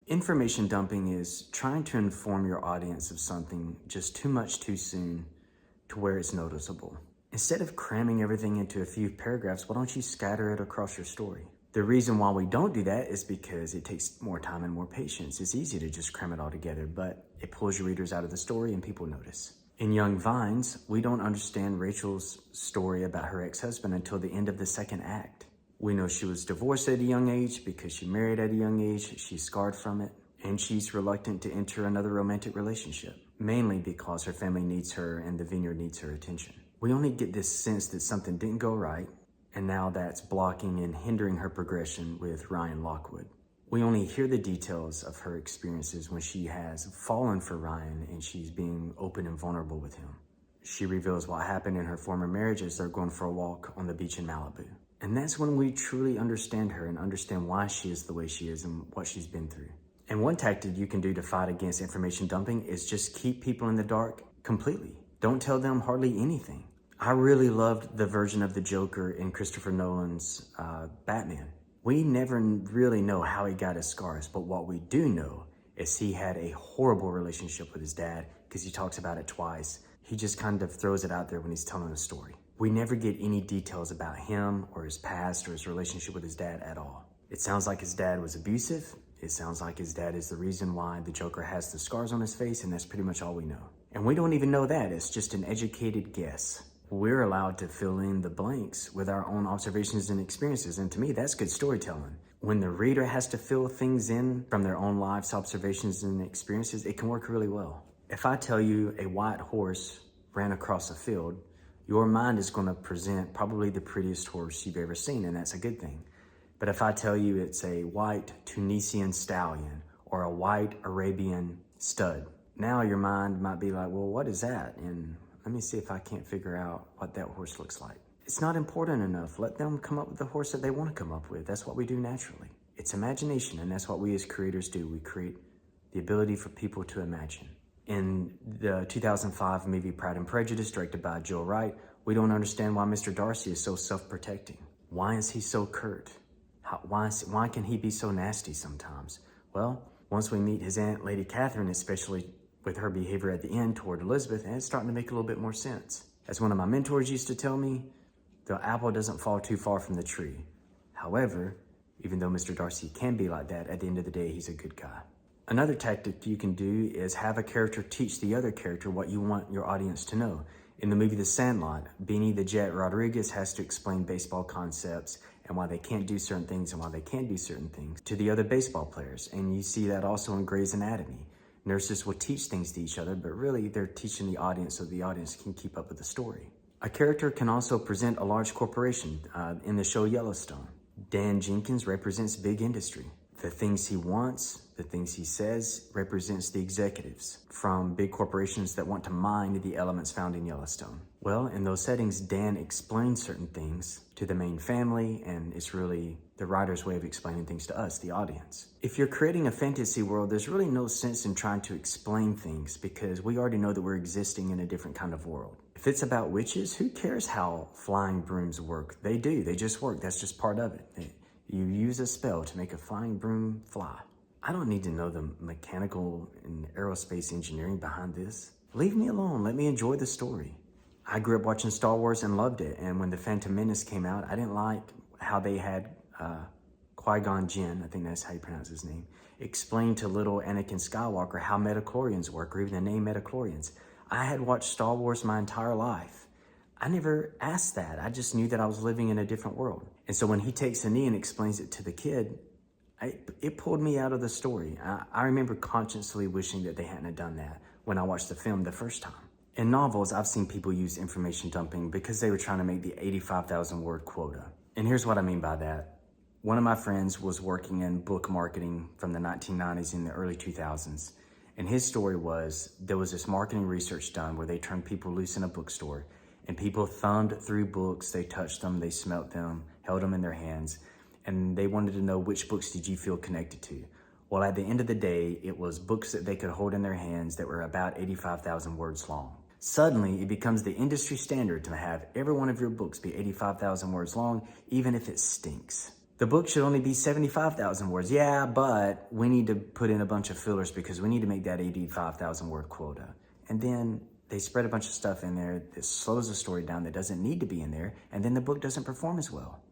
Information dumping is trying to inform your audience of something just too much too soon to where it's noticeable. Instead of cramming everything into a few paragraphs, why don't you scatter it across your story? The reason why we don't do that is because it takes more time and more patience. It's easy to just cram it all together, but it pulls your readers out of the story and people notice. In Young Vines, we don't understand Rachel's story about her ex-husband until the end of the second act. We know she was divorced at a young age because she married at a young age, she's scarred from it, and she's reluctant to enter another romantic relationship, mainly because her family needs her and the vineyard needs her attention. We only get this sense that something didn't go right, and now that's blocking and hindering her progression with Ryan Lockwood. We only hear the details of her experiences when she has fallen for Ryan and she's being open and vulnerable with him. She reveals what happened in her former marriage as they're going for a walk on the beach in Malibu. And that's when we truly understand her and understand why she is the way she is and what she's been through. And one tactic you can do to fight against information dumping is just keep people in the dark completely. Don't tell them hardly anything. I really loved the version of the Joker in Christopher Nolan's Batman. We never really know how he got his scars, but what we do know is he had a horrible relationship with his dad because he talks about it twice. He just kind of throws it out there when he's telling a story. We never get any details about him or his past or his relationship with his dad at all. It sounds like his dad was abusive. It sounds like his dad is the reason why the Joker has the scars on his face, and that's pretty much all we know. And we don't even know that. It's just an educated guess. We're allowed to fill in the blanks with our own observations and experiences, and to me, that's good storytelling. When the reader has to fill things in from their own lives, observations, and experiences, it can work really well. If I tell you a white horse ran across a field, your mind is going to present probably the prettiest horse you've ever seen, and that's a good thing. But if I tell you it's a white Tunisian stallion or a white Arabian stud, now your mind might be like, well, what is that? And let me see if I can't figure out what that horse looks like. It's not important enough. Let them come up with the horse that they want to come up with. That's what we do naturally. It's imagination, and that's what we as creators do. We create the ability for people to imagine. In the 2005 movie Pride and Prejudice, directed by Joe Wright, we don't understand why Mr. Darcy is so self-protecting. Why is he so curt? Why can he be so nasty sometimes? Well, once we meet his aunt, Lady Catherine, especially with her behavior at the end toward Elizabeth, and it's starting to make a little bit more sense. As one of my mentors used to tell me, the apple doesn't fall too far from the tree. However, even though Mr. Darcy can be like that, at the end of the day, he's a good guy. Another tactic you can do is have a character teach the other character what you want your audience to know. In the movie The Sandlot, Beanie the Jet Rodriguez has to explain baseball concepts and why they can't do certain things and why they can do certain things to the other baseball players. And you see that also in Grey's Anatomy. Nurses will teach things to each other, but really they're teaching the audience so the audience can keep up with the story. A character can also present a large corporation. In the show Yellowstone, Dan Jenkins represents big industry. The things he wants, the things he says, represents the executives from big corporations that want to mine the elements found in Yellowstone. Well, in those settings, Dan explains certain things to the main family, and it's really the writer's way of explaining things to us, the audience. If you're creating a fantasy world, there's really no sense in trying to explain things because we already know that we're existing in a different kind of world. If it's about witches, who cares how flying brooms work? They do, they just work. That's just part of it. You use a spell to make a flying broom fly. I don't need to know the mechanical and aerospace engineering behind this. Leave me alone, let me enjoy the story. I grew up watching Star Wars and loved it, and when The Phantom Menace came out, I didn't like how they had Qui-Gon Jinn, I think that's how you pronounce his name, explain to little Anakin Skywalker how midichlorians work, or even the name midichlorians. I had watched Star Wars my entire life. I never asked that. I just knew that I was living in a different world. And so when he takes a knee and explains it to the kid, it pulled me out of the story. I remember consciously wishing that they hadn't done that when I watched the film the first time. In novels, I've seen people use information dumping because they were trying to make the 85,000 word quota. And here's what I mean by that. One of my friends was working in book marketing from the 1990s and the early 2000s. And his story was, there was this marketing research done where they turned people loose in a bookstore, and people thumbed through books, they touched them, they smelt them, held them in their hands, and they wanted to know which books did you feel connected to. Well, at the end of the day, it was books that they could hold in their hands that were about 85,000 words long. Suddenly, it becomes the industry standard to have every one of your books be 85,000 words long, even if it stinks. The book should only be 75,000 words. Yeah, but we need to put in a bunch of fillers because we need to make that 85,000 word quota. And then they spread a bunch of stuff in there that slows the story down that doesn't need to be in there, and then the book doesn't perform as well.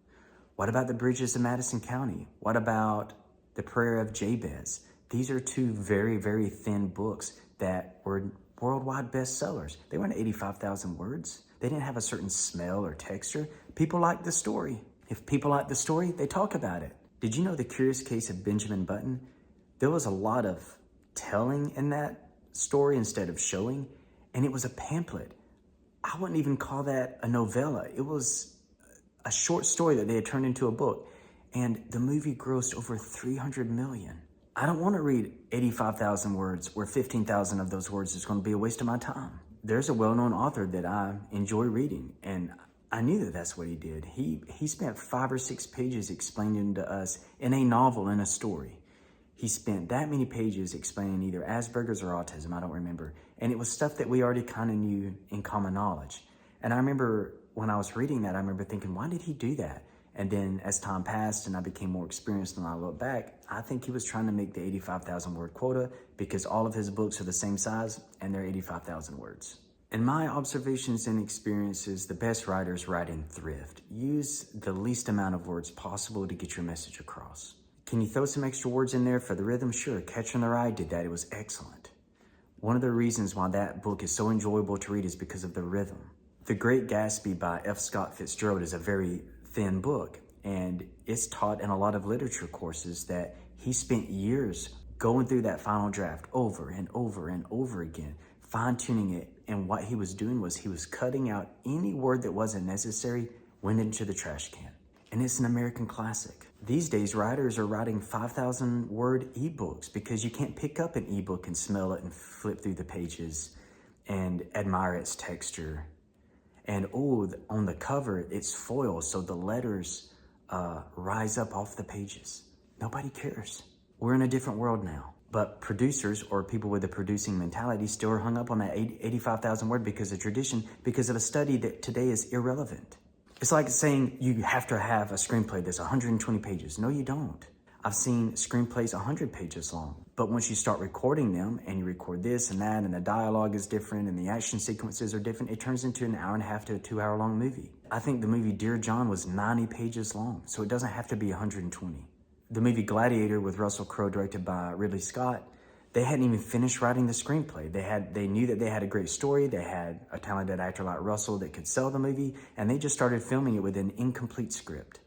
What about The Bridges of Madison County? What about The Prayer of Jabez? These are two very, very thin books that were worldwide bestsellers. They weren't 85,000 words. They didn't have a certain smell or texture. People liked the story. If people like the story, they talk about it. Did you know The Curious Case of Benjamin Button? There was a lot of telling in that story instead of showing, and it was a pamphlet. I wouldn't even call that a novella. It was a short story that they had turned into a book, and the movie grossed over 300 million. I don't want to read 85,000 words where 15,000 of those words is going to be a waste of my time. There's a well-known author that I enjoy reading, and I knew that that's what he did. He spent 5 or 6 pages explaining to us in a novel, in a story. He spent that many pages explaining either Asperger's or autism, I don't remember. And it was stuff that we already kind of knew in common knowledge. And I remember when I was reading that, I remember thinking, why did he do that? And then as time passed and I became more experienced and I look back, I think he was trying to make the 85,000 word quota because all of his books are the same size and they're 85,000 words. In my observations and experiences, the best writers write in thrift. Use the least amount of words possible to get your message across. Can you throw some extra words in there for the rhythm? Sure, Catcher in the Rye did that. It was excellent. One of the reasons why that book is so enjoyable to read is because of the rhythm. The Great Gatsby by F. Scott Fitzgerald is a very thin book, and it's taught in a lot of literature courses that he spent years going through that final draft over and over and over again, fine-tuning it, and what he was doing was he was cutting out any word that wasn't necessary, went into the trash can. And it's an American classic. These days, writers are writing 5,000 word ebooks because you can't pick up an ebook and smell it and flip through the pages and admire its texture. And on the cover, it's foil, so the letters rise up off the pages. Nobody cares. We're in a different world now. But producers or people with a producing mentality still are hung up on that 85,000 word because of tradition, because of a study that today is irrelevant. It's like saying you have to have a screenplay that's 120 pages. No, you don't. I've seen screenplays 100 pages long. But once you start recording them and you record this and that and the dialogue is different and the action sequences are different, it turns into an hour and a half to a 2 hour long movie. I think the movie Dear John was 90 pages long, so it doesn't have to be 120. The movie Gladiator with Russell Crowe, directed by Ridley Scott, they hadn't even finished writing the screenplay. They knew that they had a great story. They had a talented actor like Russell that could sell the movie, and they just started filming it with an incomplete script.